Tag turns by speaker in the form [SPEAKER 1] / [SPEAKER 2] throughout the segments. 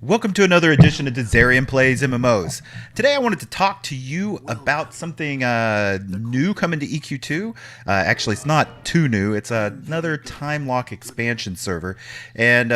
[SPEAKER 1] Welcome to another edition of Dizzarian Plays MMOs. Today I wanted to talk to you about something new coming to EQ2. Actually, it's not too new. It's another time lock expansion server. And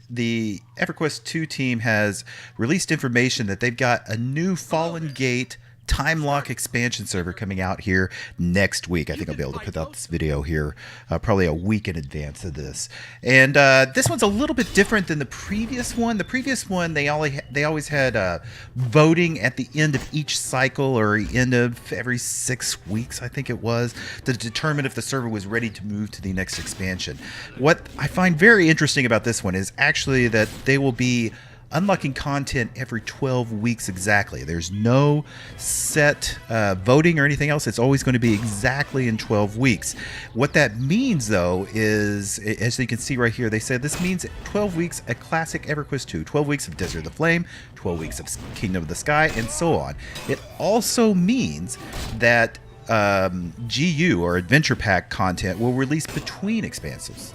[SPEAKER 1] the Everquest 2 team has released information that they've got a new Fallen Gate time lock expansion server coming out here next week. I think I'll be able to put out this video here probably a week in advance of this. And this one's a little bit different than the previous one. The previous one, they always had voting at the end of each cycle or end of every 6 weeks, I think it was, to determine if the server was ready to move to the next expansion. What I find very interesting about this one is actually that they will be unlocking content every 12 weeks exactly. There's no set voting or anything else. It's always going to be exactly in 12 weeks. What that means, though, is, as you can see right here, they said this means 12 weeks at Classic EverQuest 2, 12 weeks of Desert of the Flame, 12 weeks of Kingdom of the Sky, and so on. It also means that GU or Adventure Pack content will release between expansions.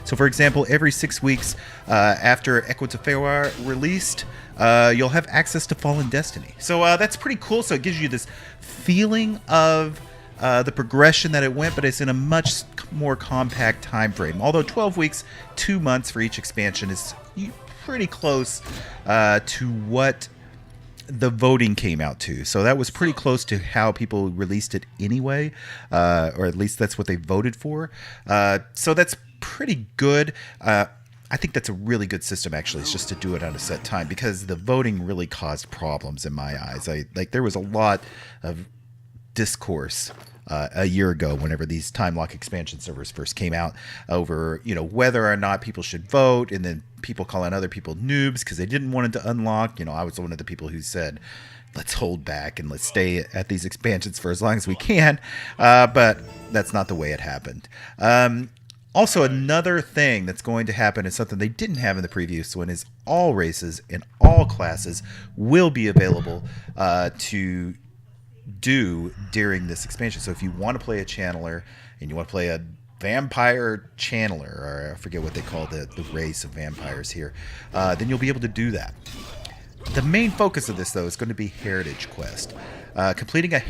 [SPEAKER 1] So, for example, every 6 weeks after Echo to Feywild released, you'll have access to Fallen Destiny. So that's pretty cool. So it gives you this feeling of the progression that it went, but it's in a much more compact time frame. Although 12 weeks, 2 months for each expansion is pretty close to what the voting came out to. So that was pretty close to how people released it anyway, or at least that's what they voted for. So that's pretty good. I think that's a really good system, actually. It's just to do it on a set time, because the voting really caused problems in my eyes. There was a lot of discourse a year ago, whenever these time lock expansion servers first came out, over whether or not people should vote, and then people calling other people noobs because they didn't want it to unlock. I was one of the people who said, let's hold back and let's stay at these expansions for as long as we can, but that's not the way it happened. Also, another thing that's going to happen is something they didn't have in the previous one, is all races and all classes will be available to do during this expansion. So if you want to play a channeler and you want to play a vampire channeler, or I forget what they call the race of vampires here, then you'll be able to do that. The main focus of this, though, is going to be Heritage Quest. Completing a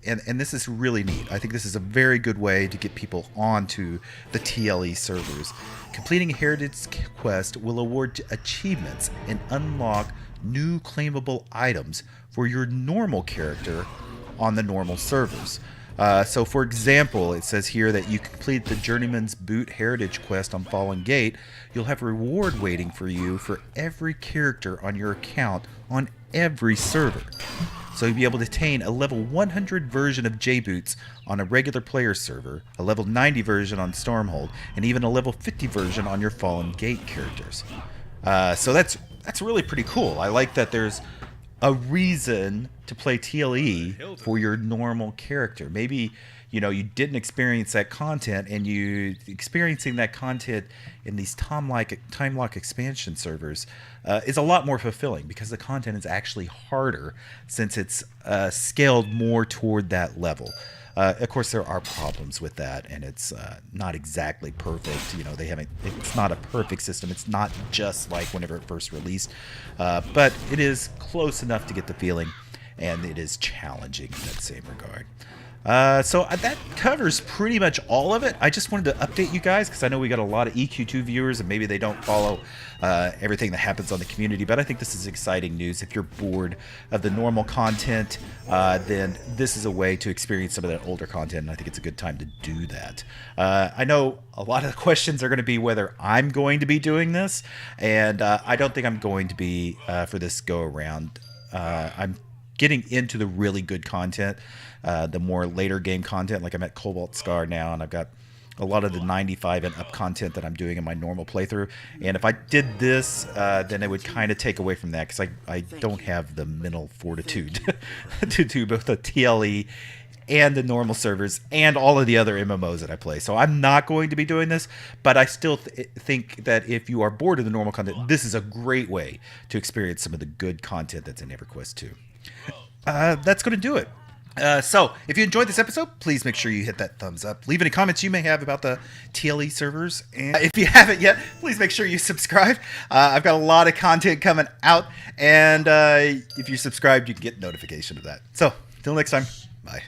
[SPEAKER 1] and this is really neat. I think this is a very good way to get people onto the TLE servers. Completing a Heritage Quest will award achievements and unlock new claimable items for your normal character on the normal servers. So, for example, it says here that you complete the Journeyman's Boot Heritage Quest on Fallen Gate. You'll have a reward waiting for you for every character on your account on every server. So you'll be able to attain a level 100 version of J-Boots on a regular player server, a level 90 version on Stormhold, and even a level 50 version on your Fallen Gate characters. So that's really pretty cool. I like that there's a reason to play TLE for your normal character. Maybe you didn't experience that content, and you experiencing that content in these time lock expansion servers is a lot more fulfilling, because the content is actually harder since it's scaled more toward that level. Of course, there are problems with that, and it's not exactly perfect. It's not a perfect system. It's not just like whenever it first released, but it is close enough to get the feeling, and it is challenging in that same regard. So that covers pretty much all of it. I just wanted to update you guys, because I know we got a lot of EQ2 viewers, and maybe they don't follow everything that happens on the community, but I think this is exciting news. If you're bored of the normal content, then this is a way to experience some of that older content, and I think it's a good time to do that. I know a lot of the questions are going to be whether I'm going to be doing this, and I don't think I'm going to be for this go around. I'm getting into the really good content, the more later game content. Like, I'm at Cobalt Scar now, and I've got a lot of the 95 and up content that I'm doing in my normal playthrough. And if I did this, then it would kind of take away from that, because I don't have the mental fortitude to do both the TLE and the normal servers and all of the other MMOs that I play. So I'm not going to be doing this, but I still think that if you are bored of the normal content, this is a great way to experience some of the good content that's in EverQuest 2. That's going to do it. So, if you enjoyed this episode, please make sure you hit that thumbs up. Leave any comments you may have about the TLE servers. And if you haven't yet, please make sure you subscribe. I've got a lot of content coming out. And if you're subscribed, you can get notification of that. So, till next time, bye.